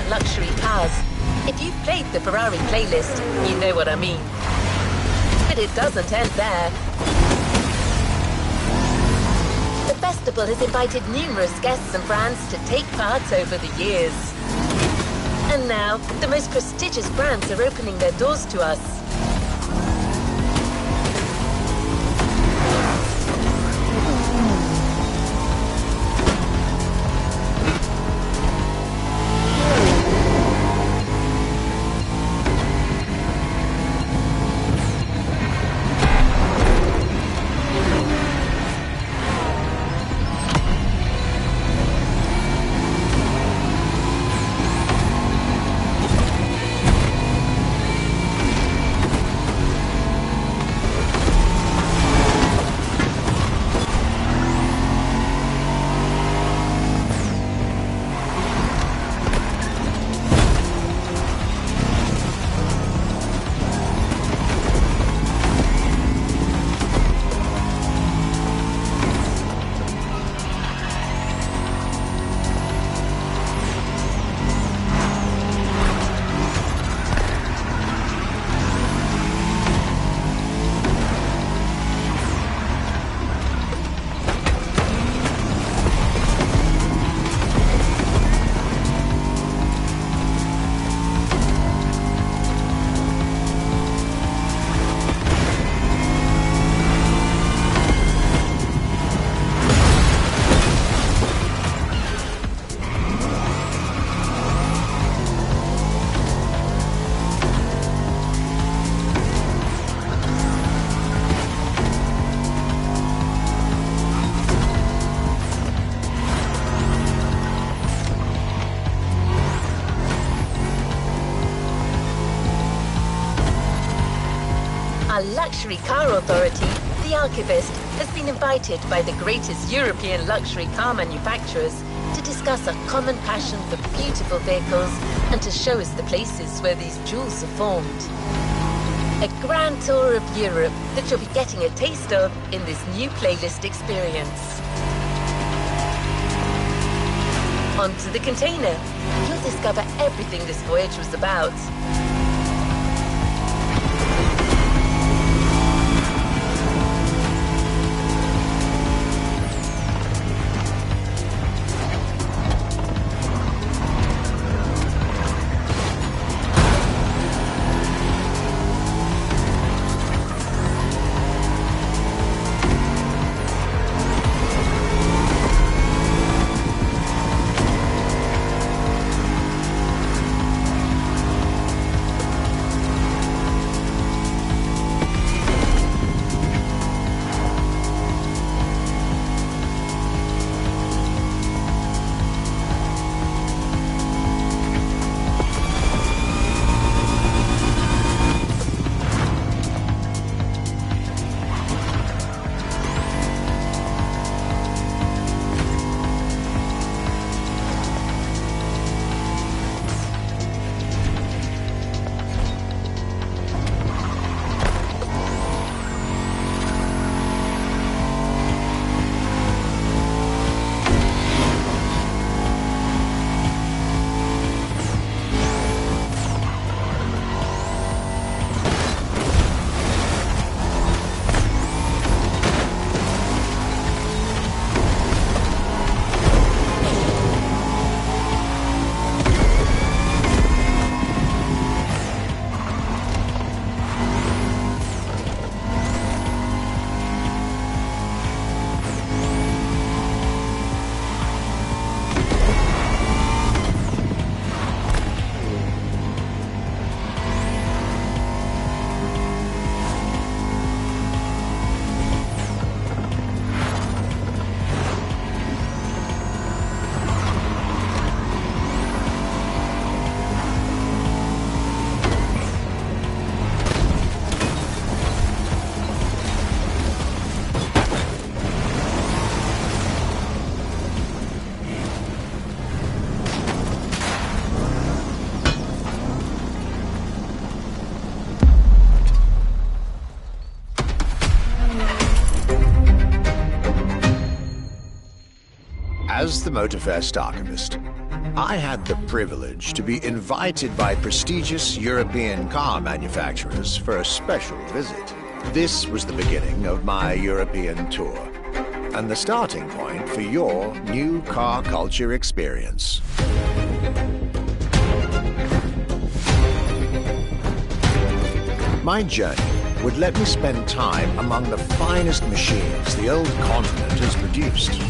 about luxury cars. If you've played the Ferrari playlist, you know what I mean. But it doesn't end there. The festival has invited numerous guests and brands to take part over the years. And now, the most prestigious brands are opening their doors to us. Our luxury car authority, the Archivist, has been invited by the greatest European luxury car manufacturers to discuss our common passion for beautiful vehicles and to show us the places where these jewels are formed. A grand tour of Europe that you'll be getting a taste of in this new playlist experience. Onto the container. You'll discover everything this voyage was about. As the Motorfest archivist, I had the privilege to be invited by prestigious European car manufacturers for a special visit. This was the beginning of my European tour, and the starting point for your new car culture experience. My journey would let me spend time among the finest machines the old continent has produced.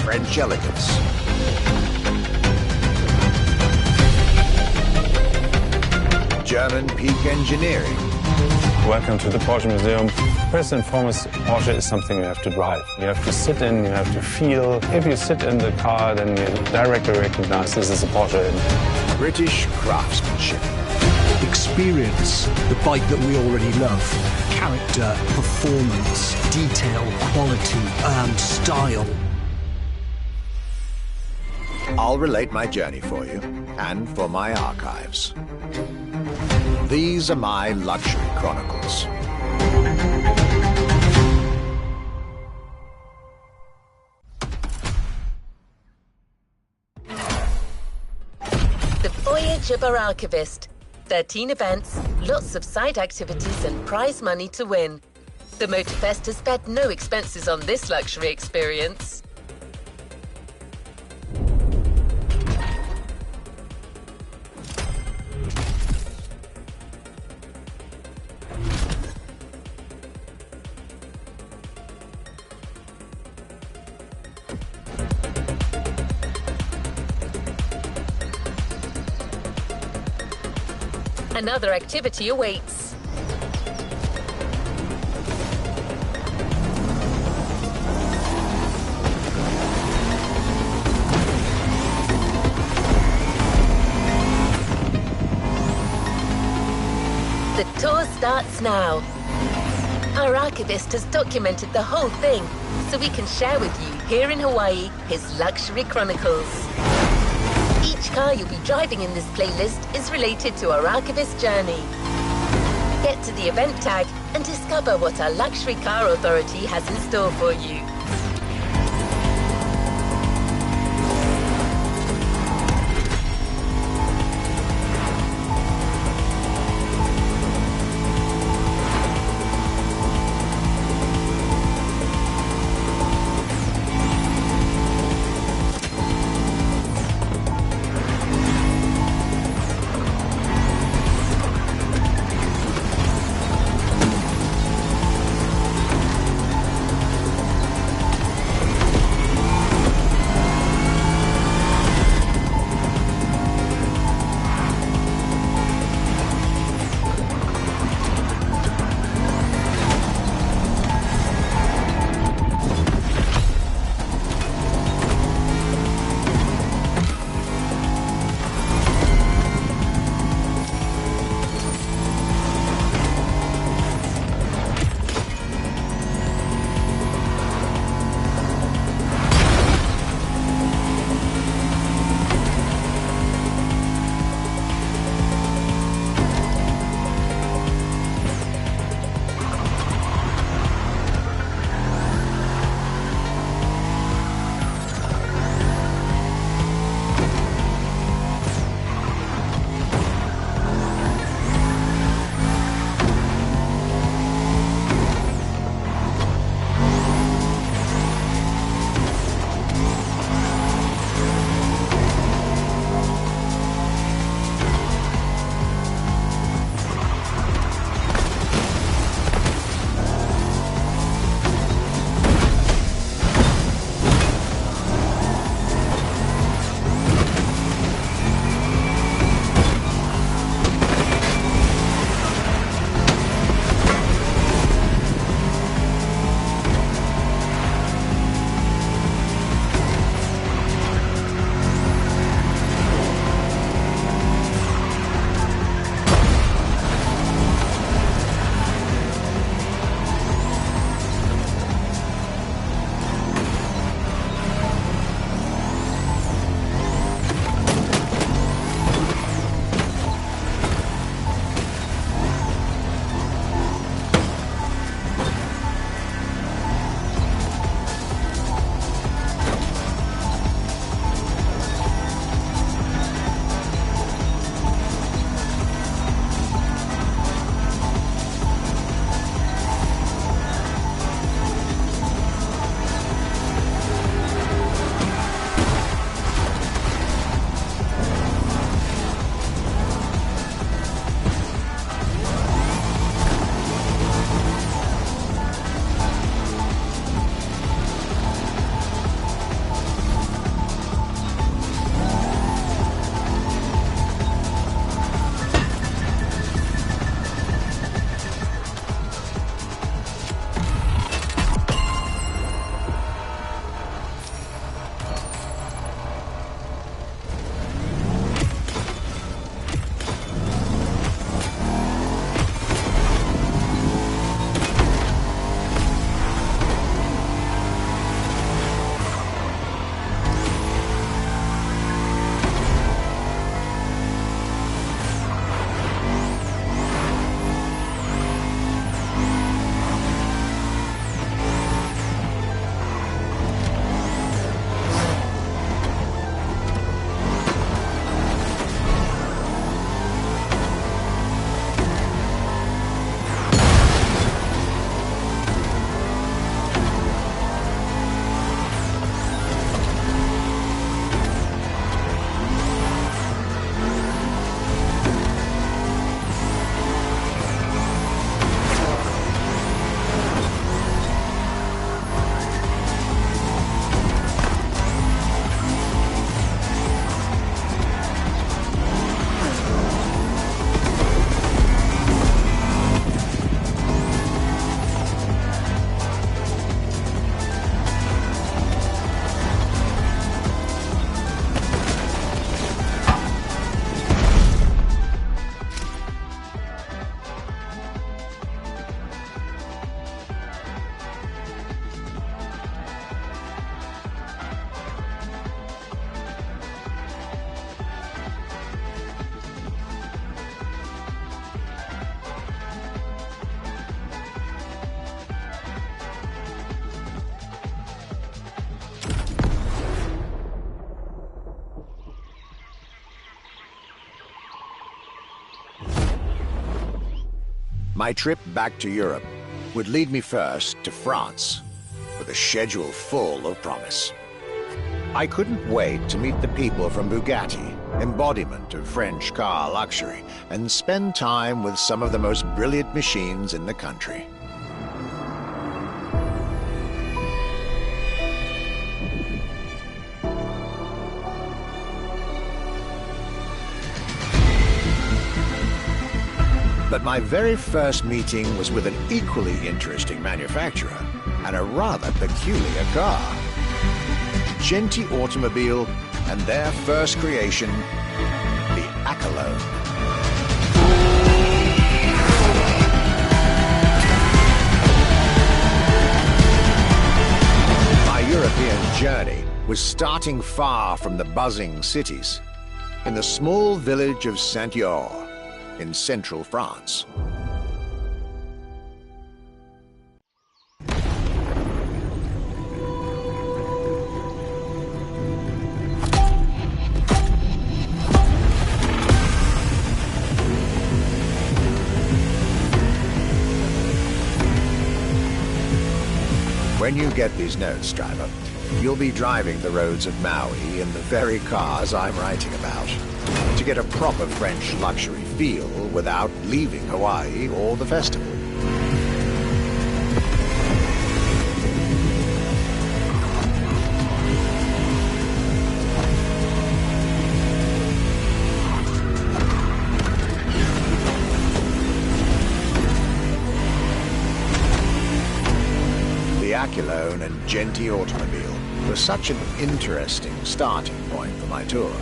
French elegance, German peak engineering. Welcome to the Porsche Museum. First and foremost, Porsche is something you have to drive. You have to sit in, you have to feel. If you sit in the car, then you directly recognize this is a Porsche. British craftsmanship. Experience the bike that we already love. Character, performance, detail, quality, style. I'll relate my journey for you, and for my archives. These are my luxury chronicles. The Voyage of our Archivist. 13 events, lots of side activities and prize money to win. The Motorfest has spared no expenses on this luxury experience. Another activity awaits. The tour starts now. Our archivist has documented the whole thing, so we can share with you here in Hawaii his luxury chronicles. Each car you'll be driving in this playlist is related to our archivist journey. Get to the event tag and discover what our luxury car authority has in store for you. My trip back to Europe would lead me first to France, with a schedule full of promise. I couldn't wait to meet the people from Bugatti, embodiment of French car luxury, and spend time with some of the most brilliant machines in the country. But my very first meeting was with an equally interesting manufacturer and a rather peculiar car. Genti Automobile and their first creation, the Accolone. My European journey was starting far from the buzzing cities, in the small village of Saint-Yor, in central France. When you get these notes, driver, you'll be driving the roads of Maui in the very cars I'm writing about, to get a proper French luxury feel without leaving Hawaii or the festival. The Accolone and Genti Automobile was such an interesting starting point for my tour.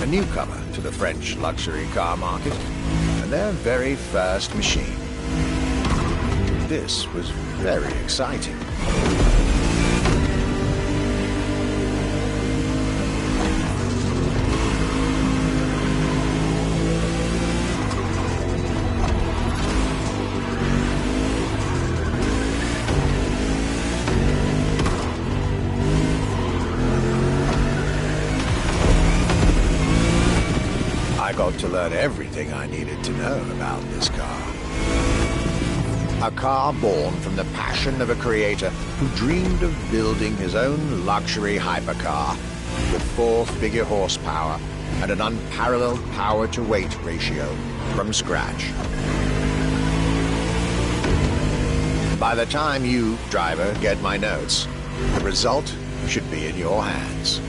A newcomer to the French luxury car market, and their very first machine. This was very exciting. I got to learn everything I needed to know about this car. A car born from the passion of a creator who dreamed of building his own luxury hypercar with 4-figure horsepower and an unparalleled power-to-weight ratio from scratch. By the time you, driver, get my notes, the result should be in your hands.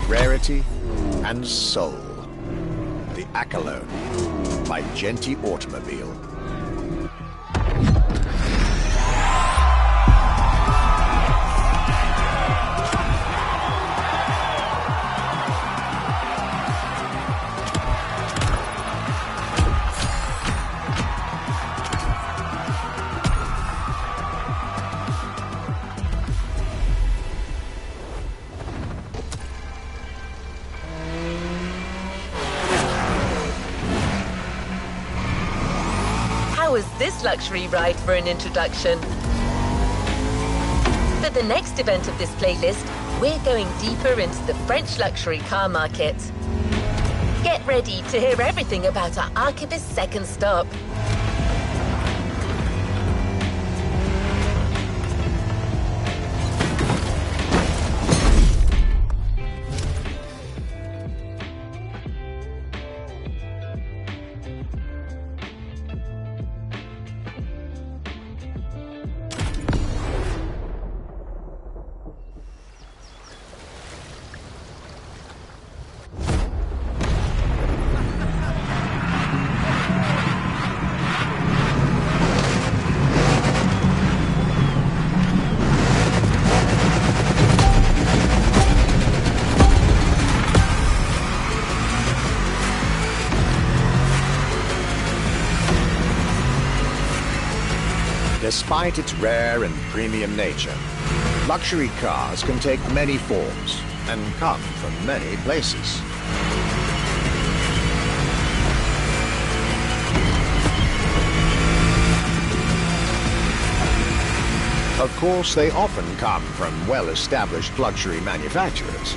Rarity and soul. The Accolone. by Genti Automobile. How was this luxury ride for an introduction? For the next event of this playlist, we're going deeper into the French luxury car market. Get ready to hear everything about our Archivist's second stop. Despite its rare and premium nature, luxury cars can take many forms and come from many places. Of course, they often come from well-established luxury manufacturers,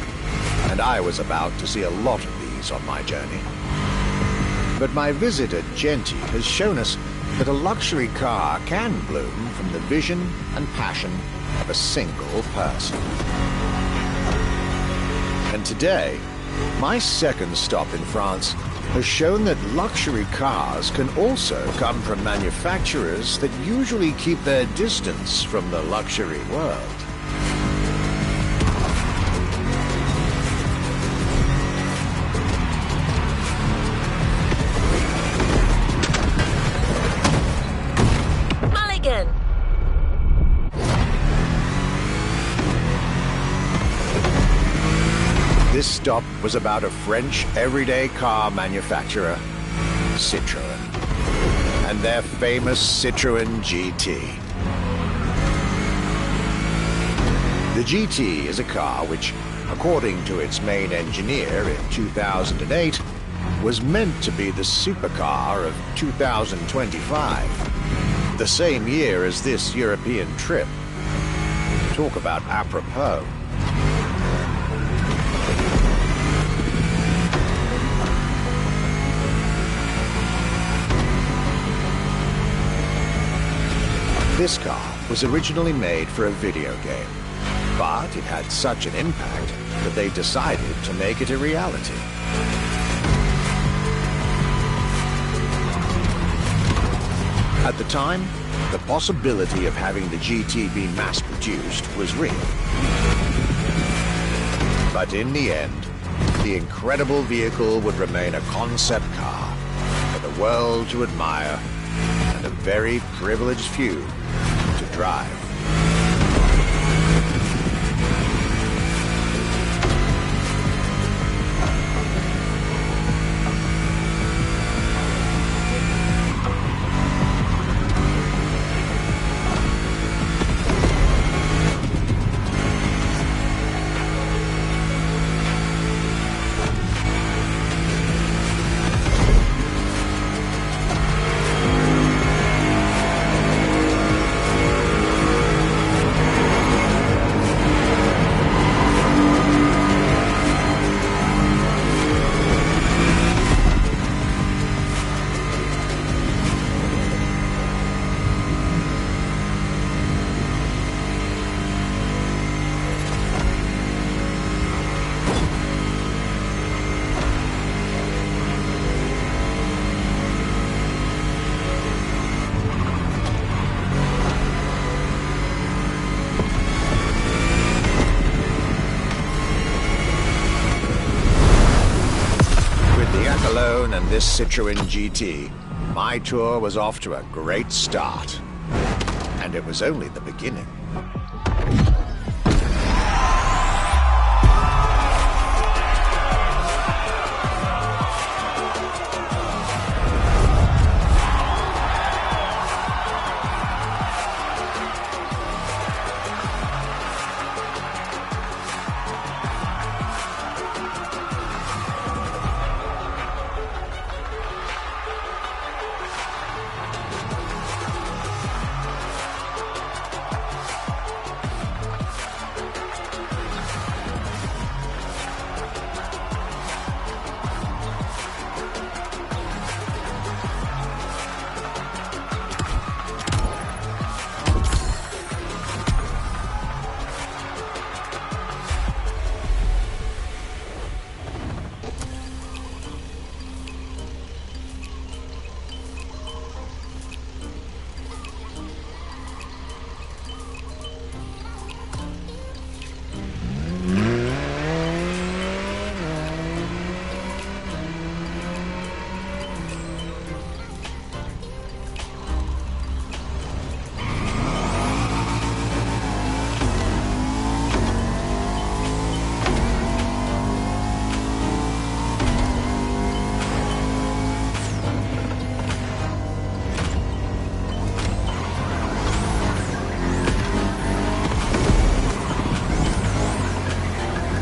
and I was about to see a lot of these on my journey. But my visit at Genti has shown us that a luxury car can bloom from the vision and passion of a single person. And today, my second stop in France has shown that luxury cars can also come from manufacturers that usually keep their distance from the luxury world. This stop was about a French everyday car manufacturer, Citroën, and their famous Citroën GT. The GT is a car which, according to its main engineer in 2008, was meant to be the supercar of 2025, the same year as this European trip. Talk about apropos. This car was originally made for a video game, but it had such an impact that they decided to make it a reality. At the time, the possibility of having the GT be mass-produced was real. But in the end, the incredible vehicle would remain a concept car for the world to admire and a very privileged few to drive. Tyrone and this Citroën GT, my tour was off to a great start. And it was only the beginning.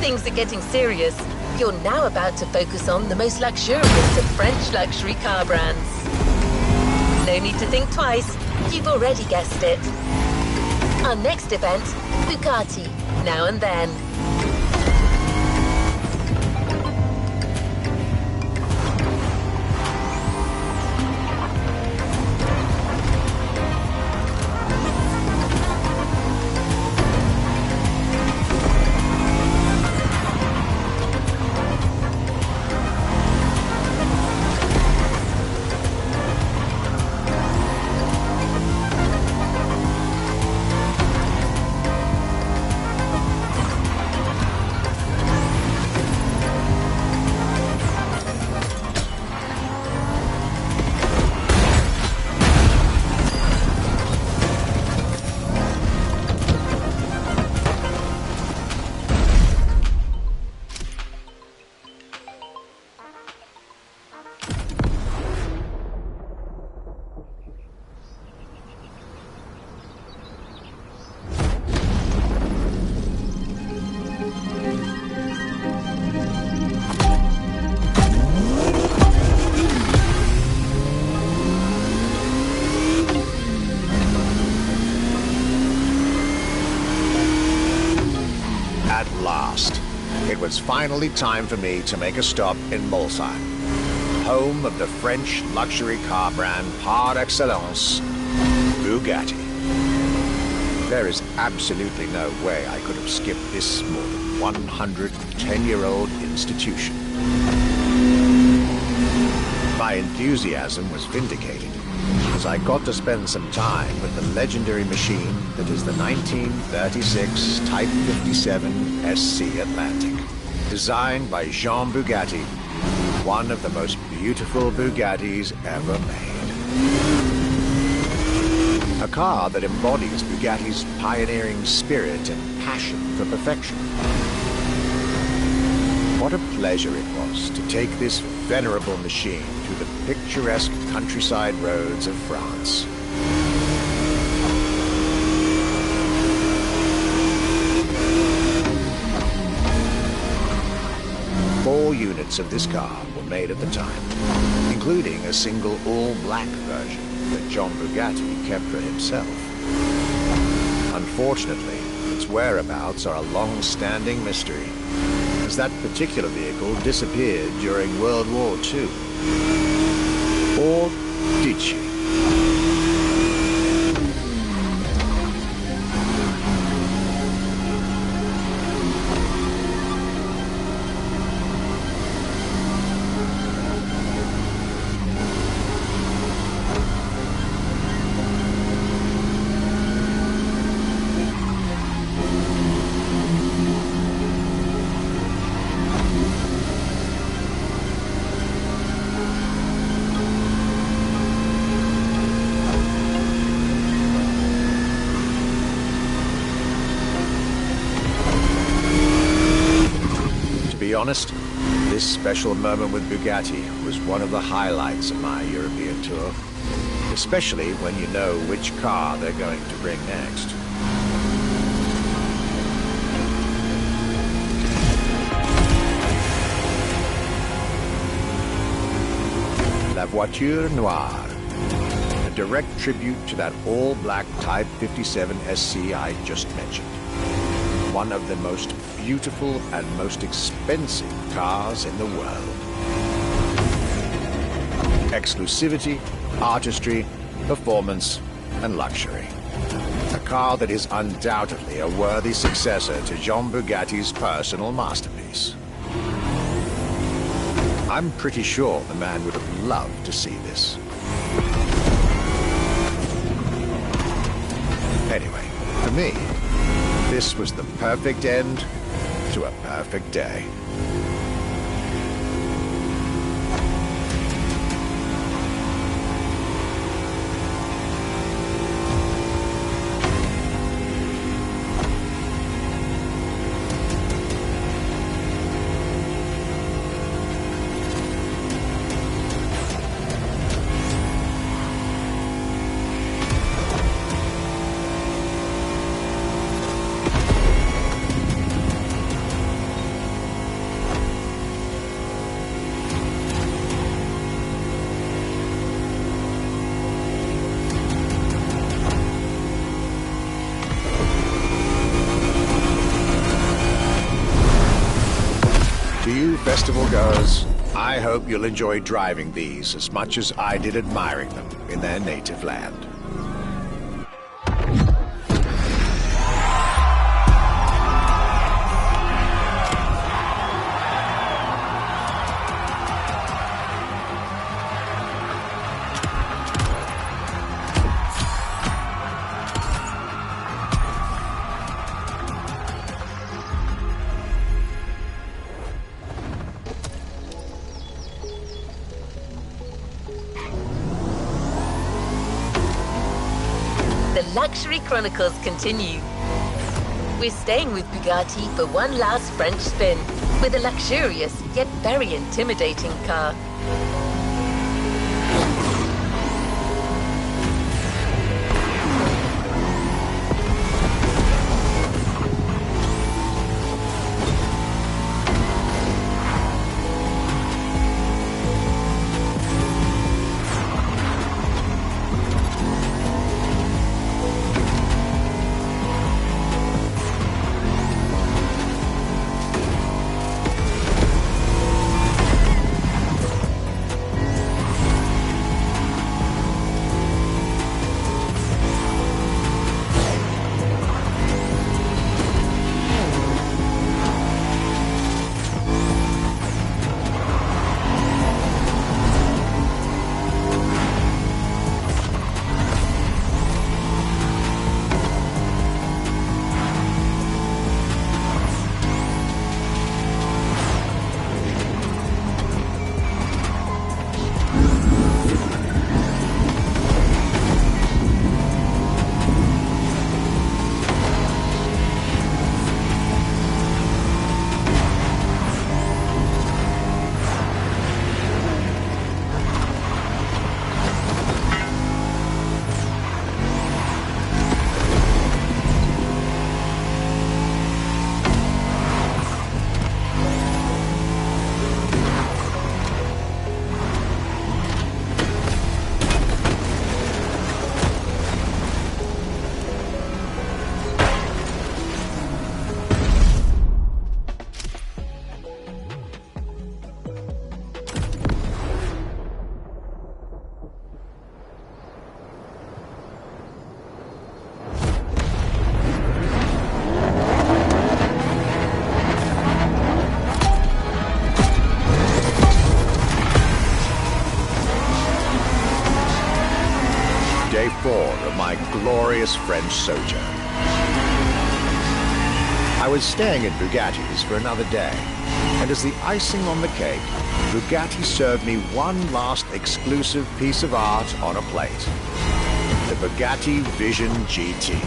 Things are getting serious. You're now about to focus on the most luxurious of French luxury car brands. No need to think twice. You've already guessed it. Our next event, Bugatti, Now and Then. It was finally time for me to make a stop in Molsheim, home of the French luxury car brand par excellence, Bugatti. There is absolutely no way I could have skipped this more than 110-year-old institution. My enthusiasm was vindicated as I got to spend some time with the legendary machine that is the 1936 Type 57 SC Atlantic, designed by Jean Bugatti, one of the most beautiful Bugattis ever made. A car that embodies Bugatti's pioneering spirit and passion for perfection. What a pleasure it was to take this venerable machine through the picturesque countryside roads of France. Four units of this car were made at the time, including a single all-black version that John Bugatti kept for himself. Unfortunately, its whereabouts are a long-standing mystery, as that particular vehicle disappeared during World War II. Or did she? be honest, this special moment with Bugatti was one of the highlights of my European tour, especially when you know which car they're going to bring next. La Voiture Noire, a direct tribute to that all-black Type 57 SC I just mentioned. One of the most beautiful and most expensive cars in the world. Exclusivity, artistry, performance, and luxury. A car that is undoubtedly a worthy successor to Jean Bugatti's personal masterpiece. I'm pretty sure the man would have loved to see this. Anyway, for me, this was the perfect end to a perfect day. To you festival goers, I hope you'll enjoy driving these as much as I did admiring them in their native land. The Luxury Chronicles continue. We're staying with Bugatti for one last French spin with a luxurious yet very intimidating car. Day 4 of my glorious French sojourn. I was staying in Bugatti's for another day, and as the icing on the cake, Bugatti served me one last exclusive piece of art on a plate. The Bugatti Vision GT.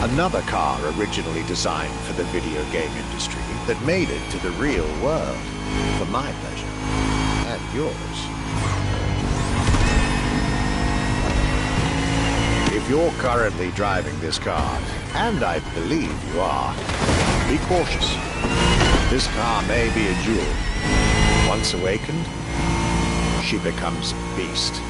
Another car originally designed for the video game industry that made it to the real world, for my pleasure and yours. If you're currently driving this car, and I believe you are, be cautious. This car may be a jewel. Once awakened, she becomes a beast.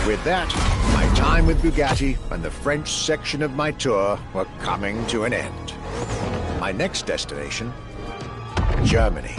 With that, my time with Bugatti and the French section of my tour were coming to an end. My next destination, Germany.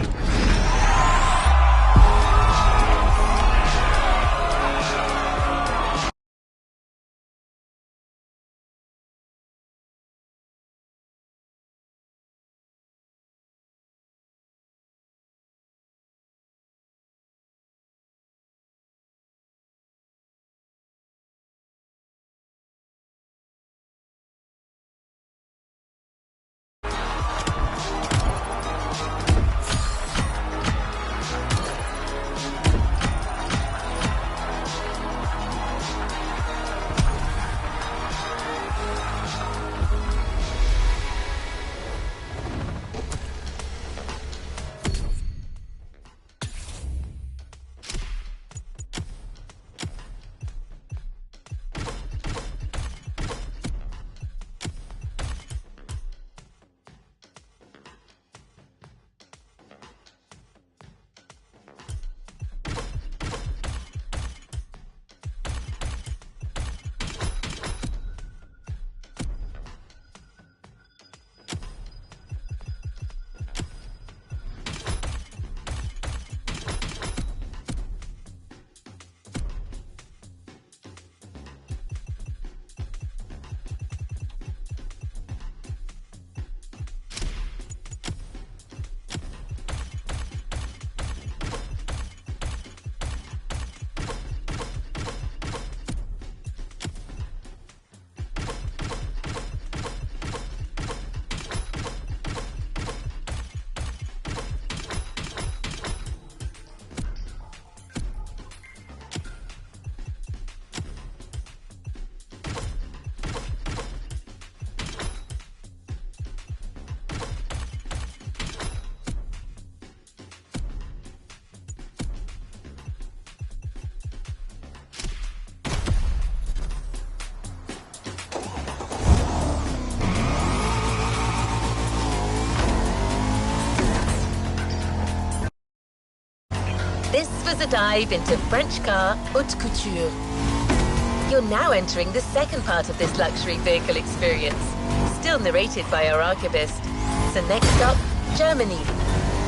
was a dive into French car haute couture. You're now entering the second part of this luxury vehicle experience, still narrated by our archivist. So next stop, Germany.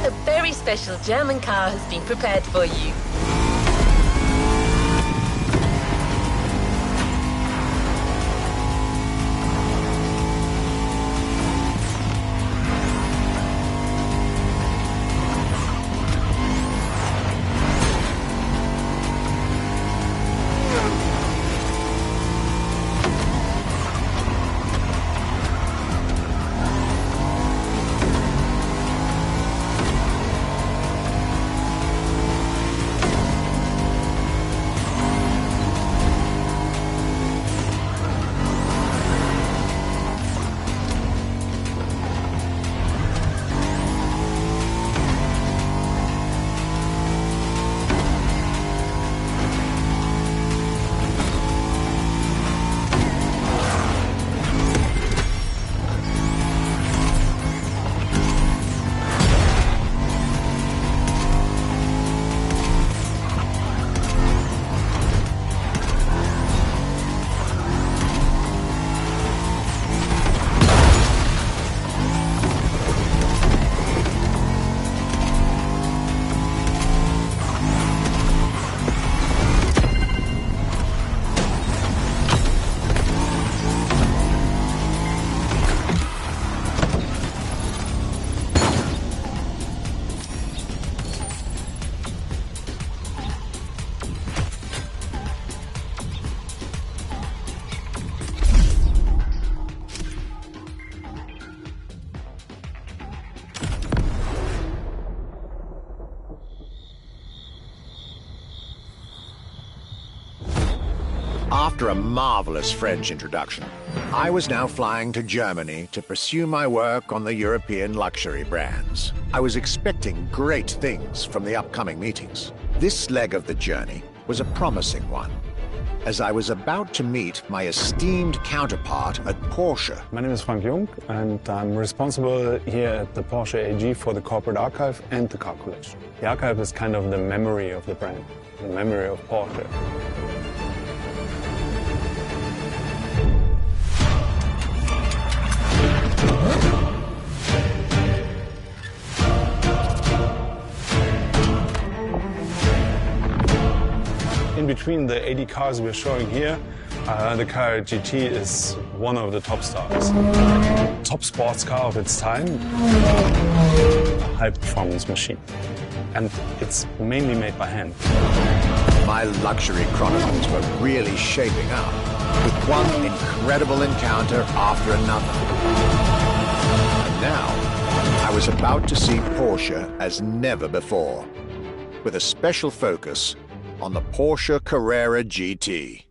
A very special German car has been prepared for you. After a marvelous French introduction, I was now flying to Germany to pursue my work on the European luxury brands. I was expecting great things from the upcoming meetings. This leg of the journey was a promising one, as I was about to meet my esteemed counterpart at Porsche. My name is Frank Jung, and I'm responsible here at the Porsche AG for the corporate archive and the car collection. The archive is kind of the memory of the brand, the memory of Porsche. In between the 80 cars we're showing here, the Carrera GT is one of the top stars. Top sports car of its time, a high-performance machine. And it's mainly made by hand. My luxury chronicles were really shaping up, with one incredible encounter after another. And now, I was about to see Porsche as never before, with a special focus on the Porsche Carrera GT.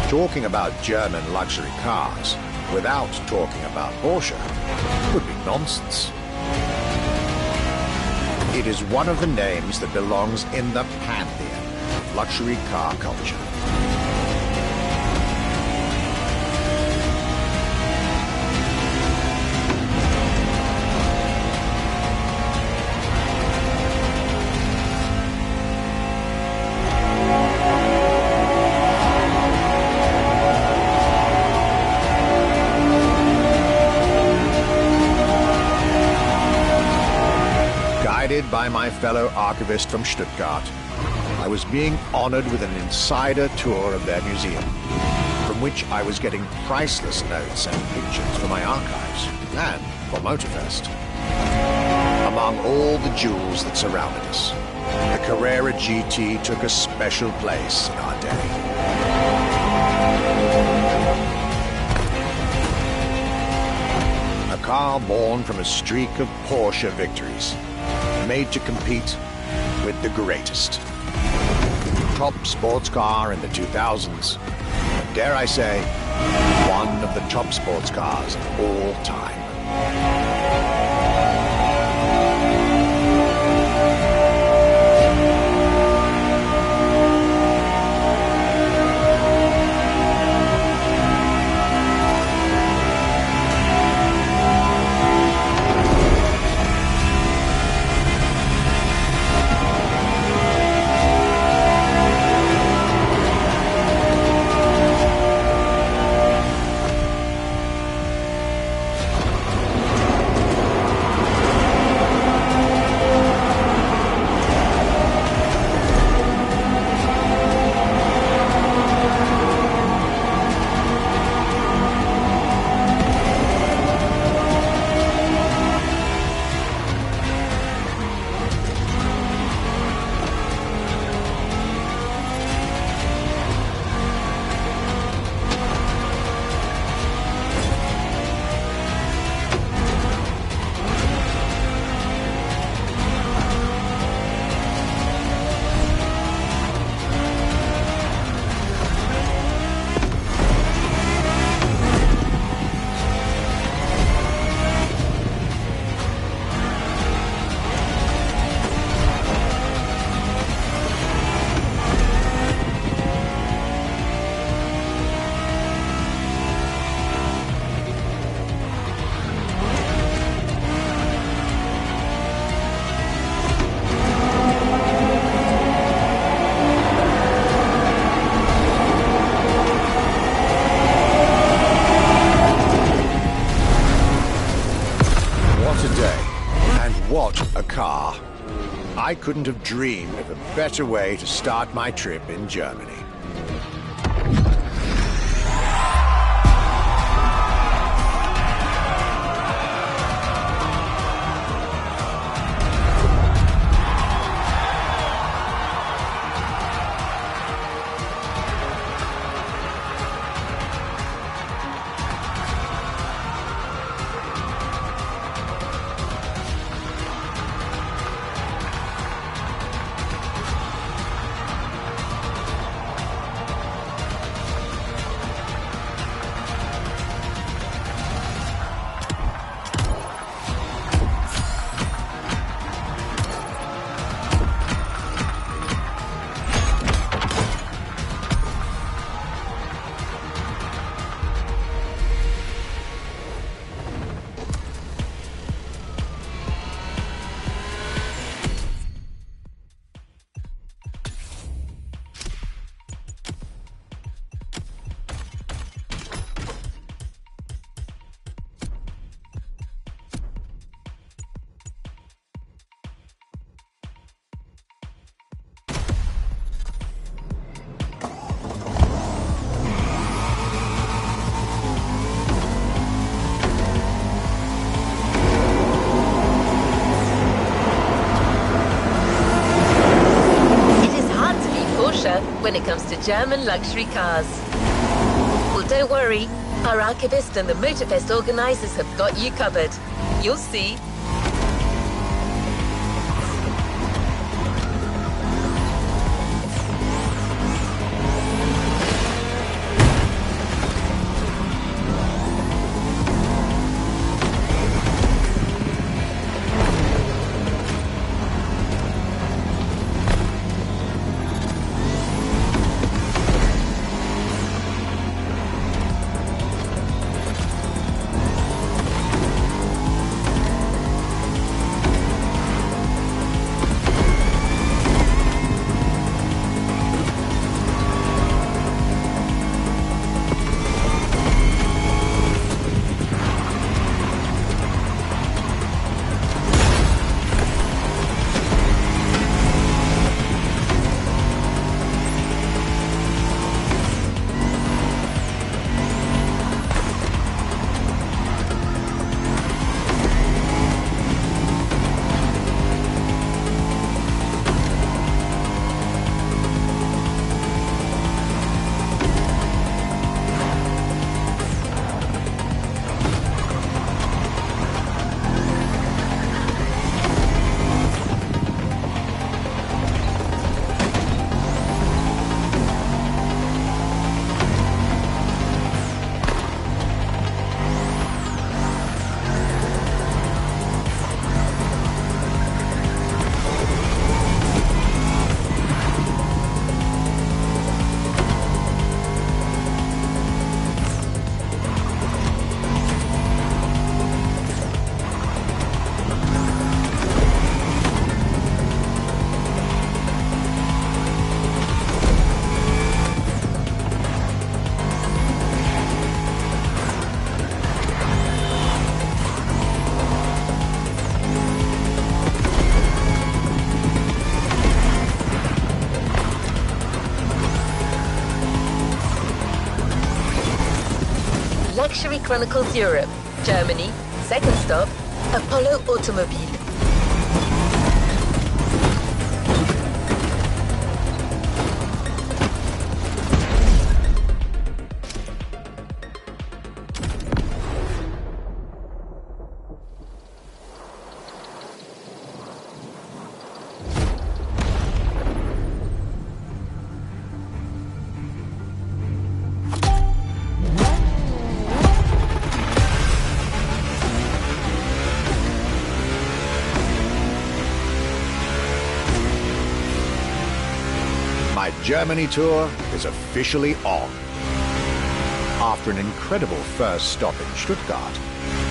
Talking about German luxury cars without talking about Porsche would be nonsense. It is one of the names that belongs in the pantheon of luxury car culture. Guided by my fellow archivist from Stuttgart, I was being honored with an insider tour of their museum, from which I was getting priceless notes and pictures for my archives and for Motorfest. Among all the jewels that surrounded us, the Carrera GT took a special place in our day. A car born from a streak of Porsche victories, made to compete with the greatest. top sports car in the 2000s. And dare I say, one of the top sports cars of all time. What a car. I couldn't have dreamed of a better way to start my trip in Germany. When it comes to German luxury cars. Well, don't worry, our archivist and the Motorfest organizers have got you covered. You'll see. Luxury Chronicles Europe, Germany, second stop, Apollo Automobile. My Germany tour is officially on. After an incredible first stop in Stuttgart,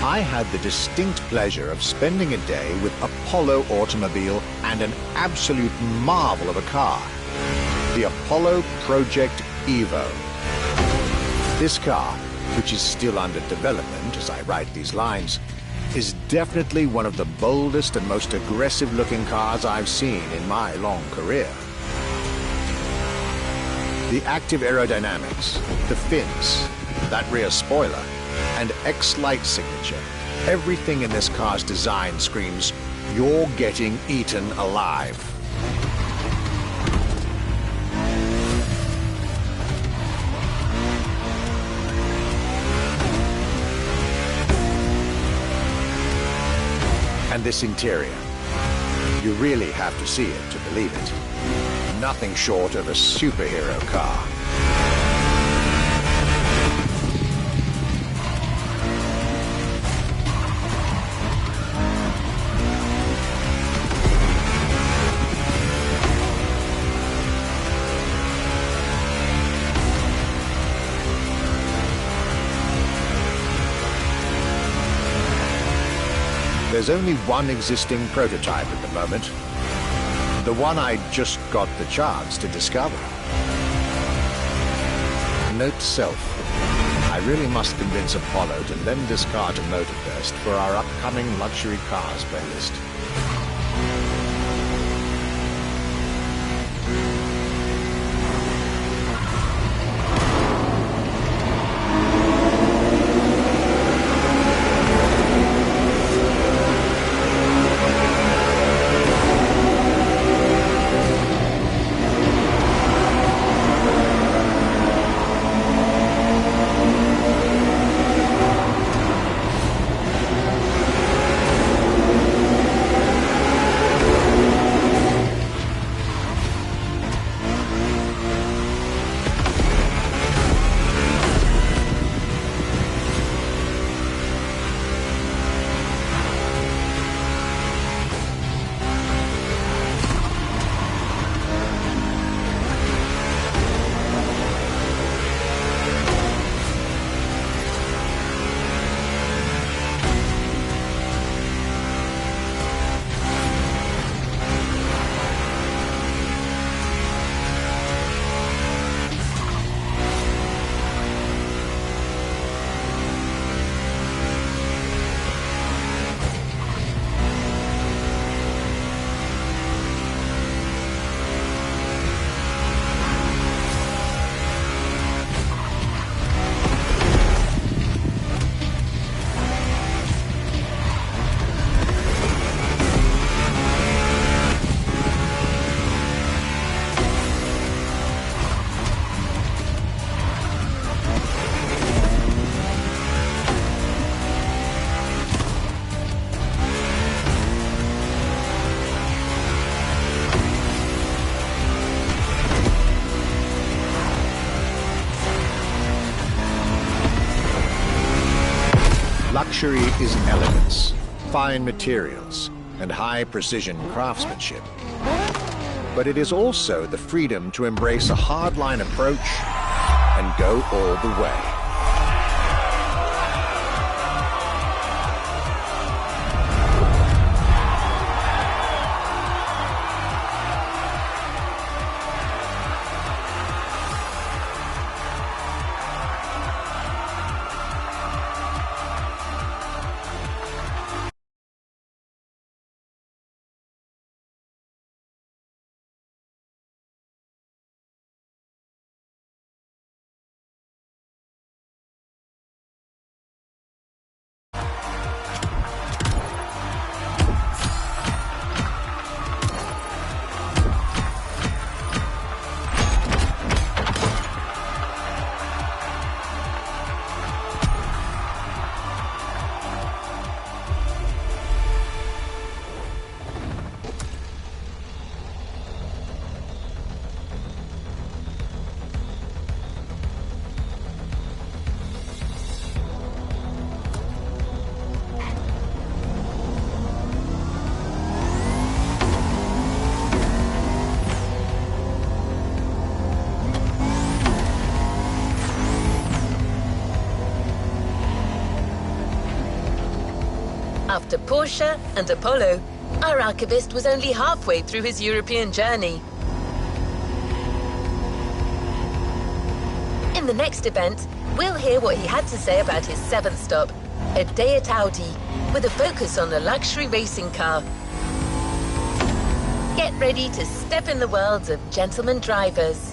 I had the distinct pleasure of spending a day with Apollo Automobile and an absolute marvel of a car, the Apollo Project Evo. This car, which is still under development as I write these lines, is definitely one of the boldest and most aggressive-looking cars I've seen in my long career. The active aerodynamics, the fins, that rear spoiler, and X-Light signature, everything in this car's design screams, you're getting eaten alive. And this interior, you really have to see it to believe it. Nothing short of a superhero car. There's only one existing prototype at the moment. The one I just got the chance to discover. Note to self, I really must convince Apollo to lend this car to Motorfest for our upcoming luxury cars playlist. Luxury is elegance, fine materials, and high-precision craftsmanship. But it is also the freedom to embrace a hardline approach and go all the way. Porsche and Apollo, our archivist was only halfway through his European journey. In the next event, we'll hear what he had to say about his 7th stop, a day at Audi, with a focus on a luxury racing car. Get ready to step in the world of gentleman drivers.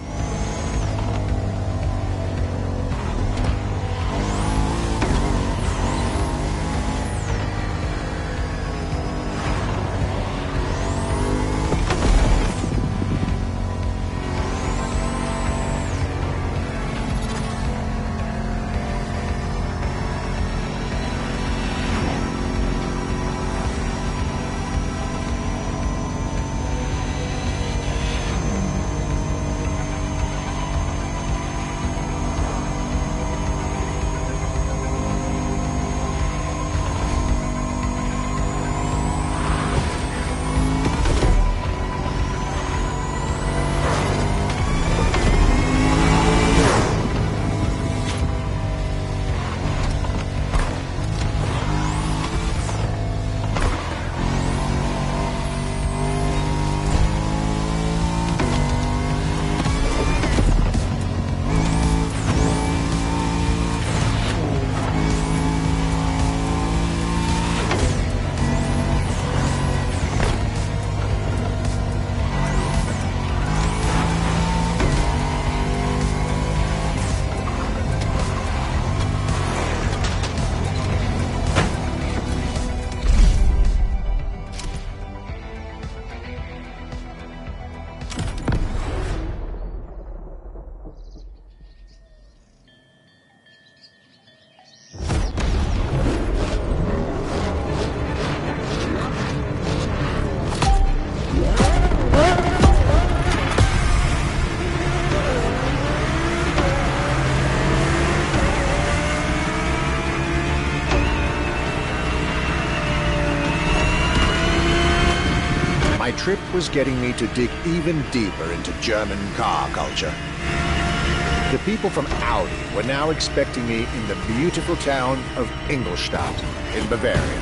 My trip was getting me to dig even deeper into German car culture. The people from Audi were now expecting me in the beautiful town of Ingolstadt in Bavaria.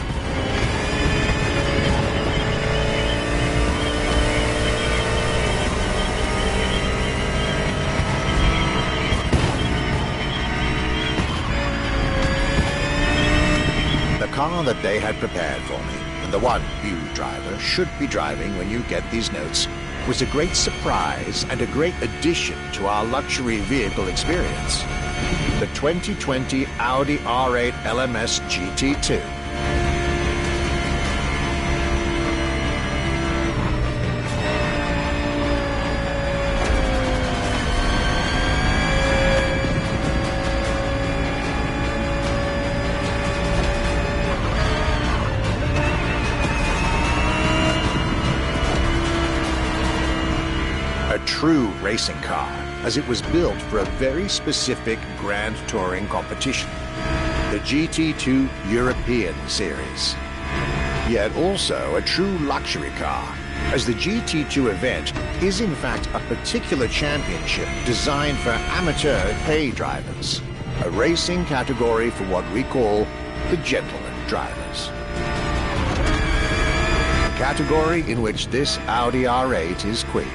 The car that they had prepared for me, and the one you, driver, should be driving when you get these notes, was a great surprise and a great addition to our luxury vehicle experience. The 2020 Audi R8 LMS GT2. A true racing car, as it was built for a very specific Grand Touring competition, the GT2 European Series. Yet also a true luxury car, as the GT2 event is in fact a particular championship designed for amateur pay drivers, a racing category for what we call the gentleman drivers. A category in which this Audi R8 is queen.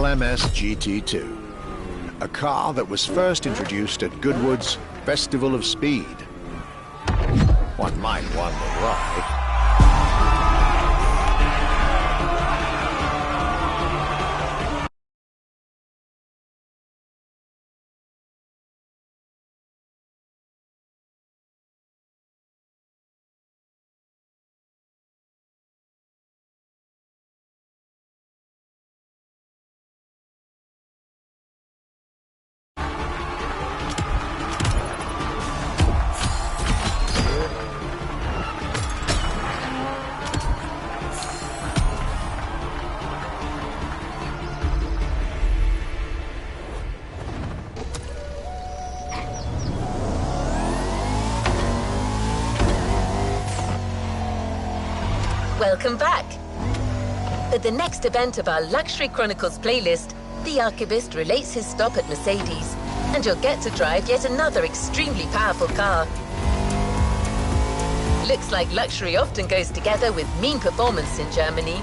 LMS GT2, a car that was first introduced at Goodwood's Festival of Speed. One might wonder why. Welcome back. At the next event of our Luxury Chronicles playlist, the Archivist relates his stop at Mercedes, and you'll get to drive yet another extremely powerful car. Looks like luxury often goes together with mean performance in Germany.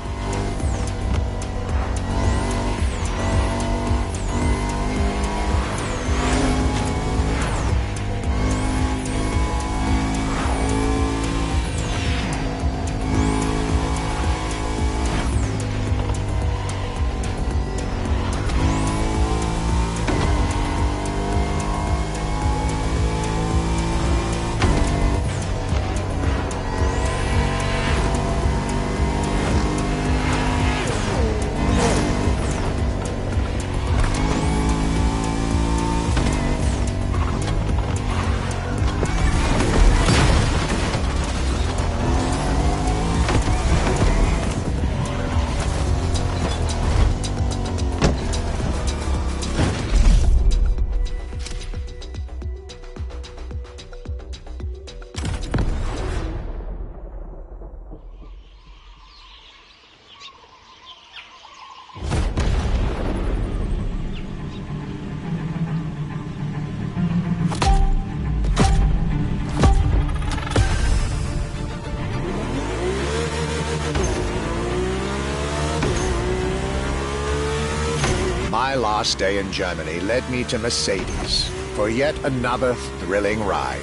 My last day in Germany led me to Mercedes for yet another thrilling ride.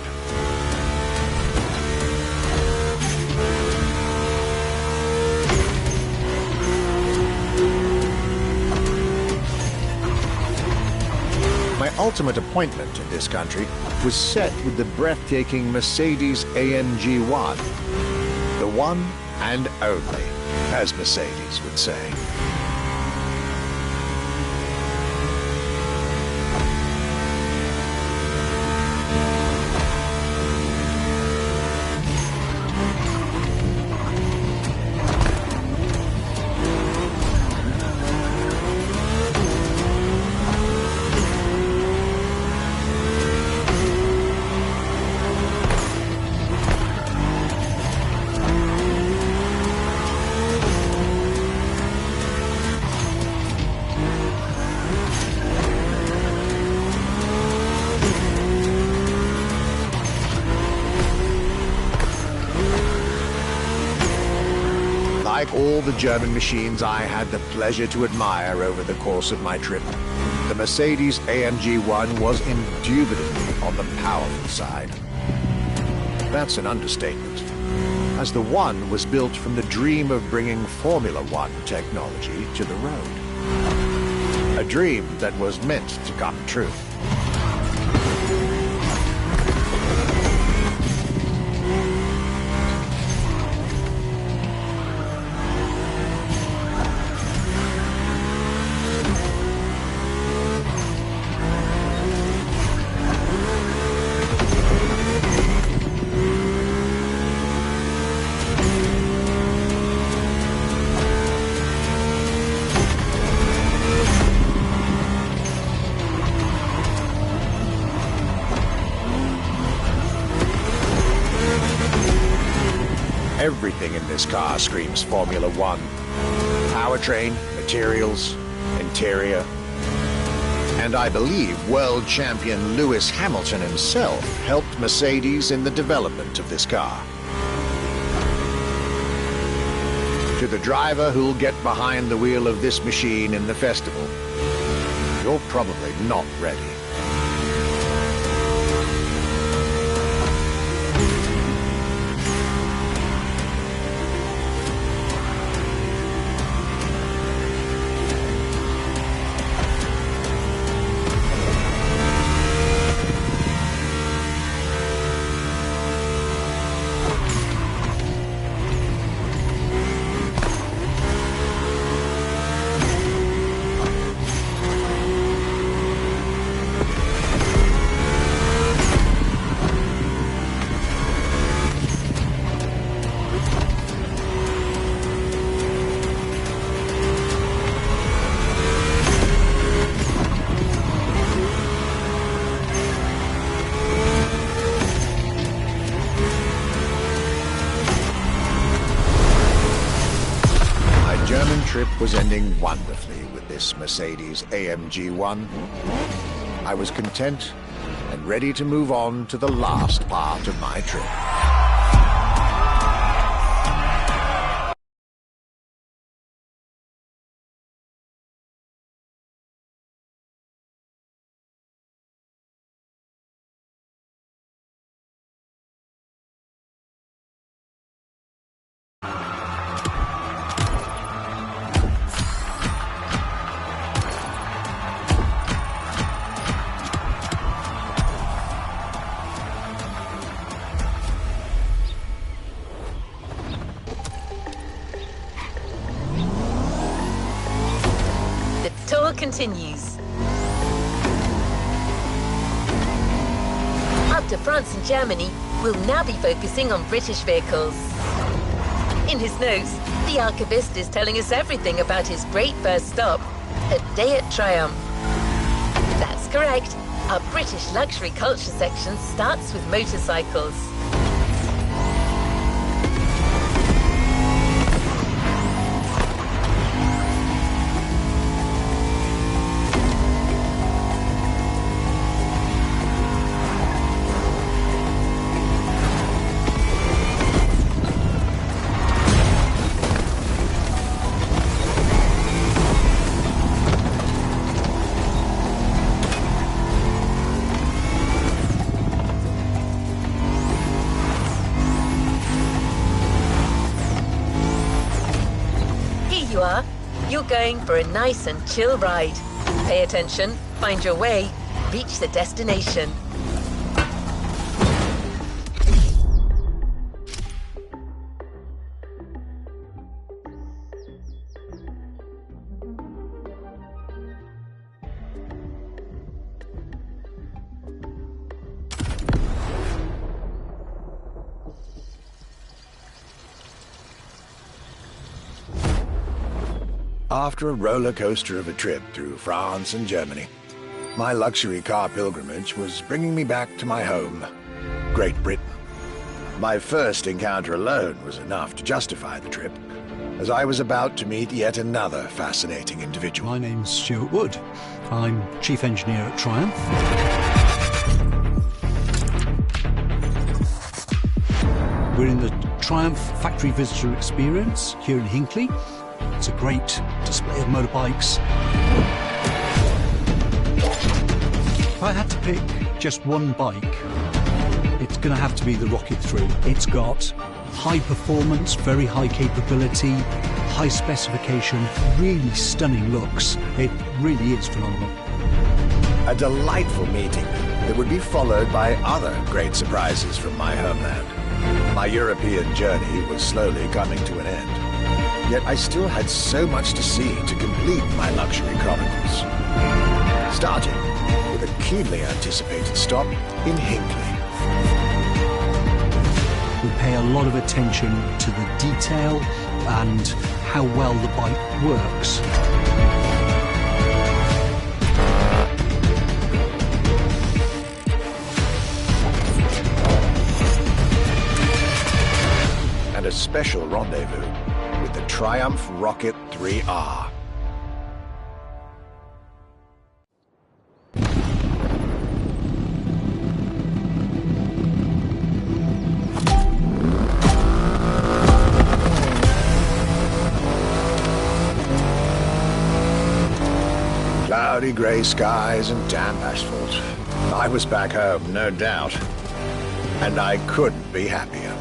My ultimate appointment in this country was set with the breathtaking Mercedes AMG 1. The one and only, as Mercedes would say. Like all the German machines I had the pleasure to admire over the course of my trip, the Mercedes AMG 1 was indubitably on the powerful side. That's an understatement, as the 1 was built from the dream of bringing Formula One technology to the road. A dream that was meant to come true. Everything in this car screams Formula One. Powertrain, materials, interior. And I believe world champion Lewis Hamilton himself helped Mercedes in the development of this car. To the driver who'll get behind the wheel of this machine in the festival, you're probably not ready. Trip was ending wonderfully with this Mercedes AMG 1. I was content and ready to move on to the last part of my trip. Continues. After France and Germany, we'll now be focusing on British vehicles. In his notes, the archivist is telling us everything about his great first stop, a day at Triumph. That's correct. Our British luxury culture section starts with motorcycles. You're going for a nice and chill ride. Pay attention, find your way, reach the destination. After a roller coaster of a trip through France and Germany, my luxury car pilgrimage was bringing me back to my home, Great Britain. My first encounter alone was enough to justify the trip, as I was about to meet yet another fascinating individual. My name's Stuart Wood. I'm Chief Engineer at Triumph. We're in the Triumph Factory Visitor Experience here in Hinckley. It's a great display of motorbikes. If I had to pick just one bike, it's going to have to be the Rocket 3. It's got high performance, very high capability, high specification, really stunning looks. It really is phenomenal. A delightful meeting that would be followed by other great surprises from my homeland. My European journey was slowly coming to an end. Yet I still had so much to see to complete my luxury chronicles. Starting with a keenly anticipated stop in Hinckley. We pay a lot of attention to the detail and how well the bike works. And a special rendezvous with the Triumph Rocket 3R. cloudy grey skies and damp asphalt. I was back home, no doubt. And I couldn't be happier.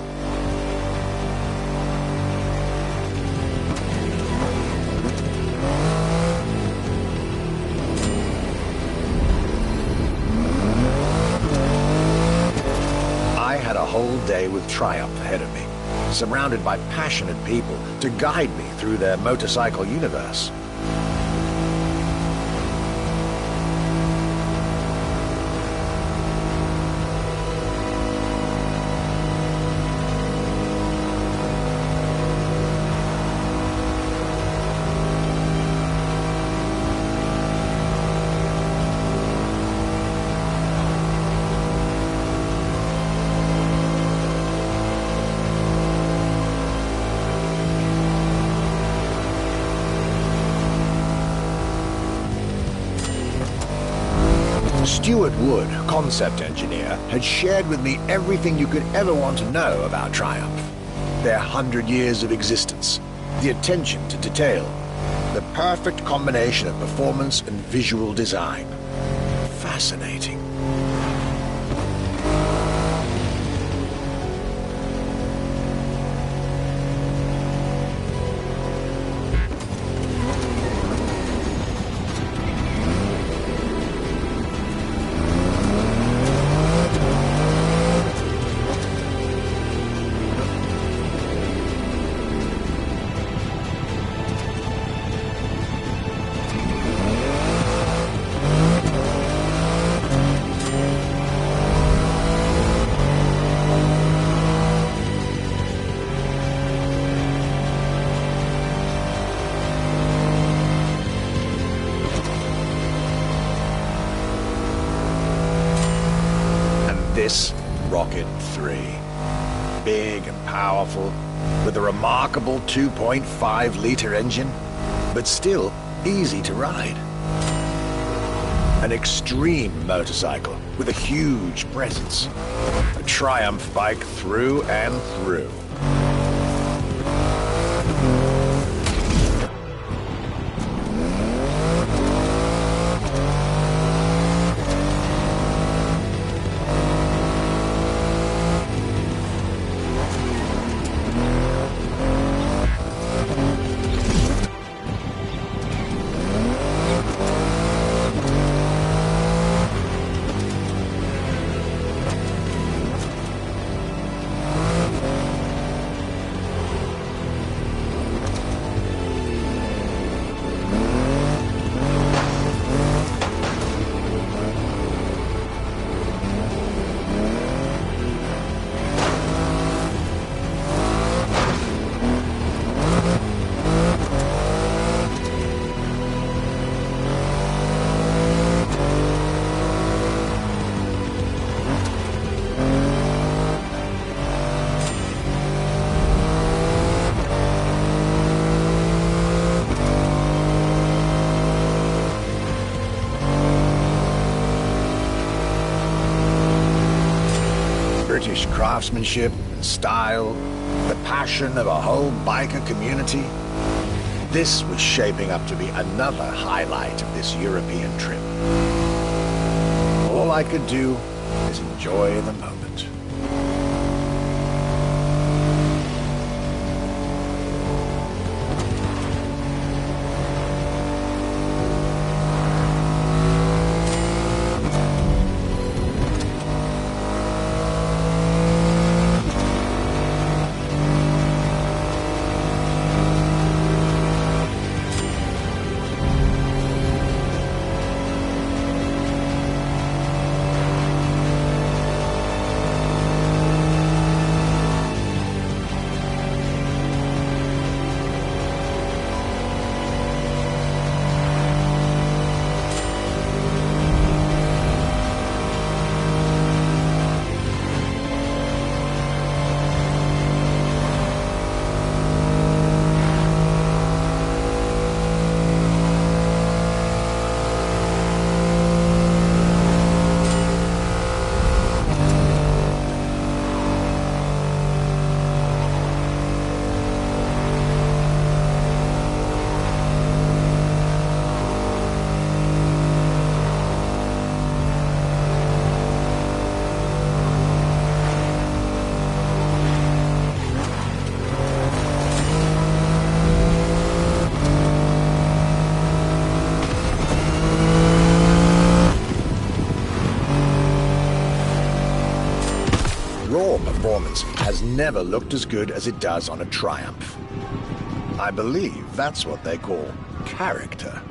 I had a whole day with Triumph ahead of me, surrounded by passionate people to guide me through their motorcycle universe. Stuart Wood, concept engineer, had shared with me everything you could ever want to know about Triumph. Their 100 years of existence, the attention to detail, the perfect combination of performance and visual design. Fascinating. This Rocket 3. Big and powerful, with a remarkable 2.5-litre engine, but still easy to ride. An extreme motorcycle with a huge presence. A Triumph bike through and through. British craftsmanship and style, the passion of a whole biker community. This was shaping up to be another highlight of this European trip. All I could do is enjoy the moment. performance has never looked as good as it does on a Triumph. I believe that's what they call character.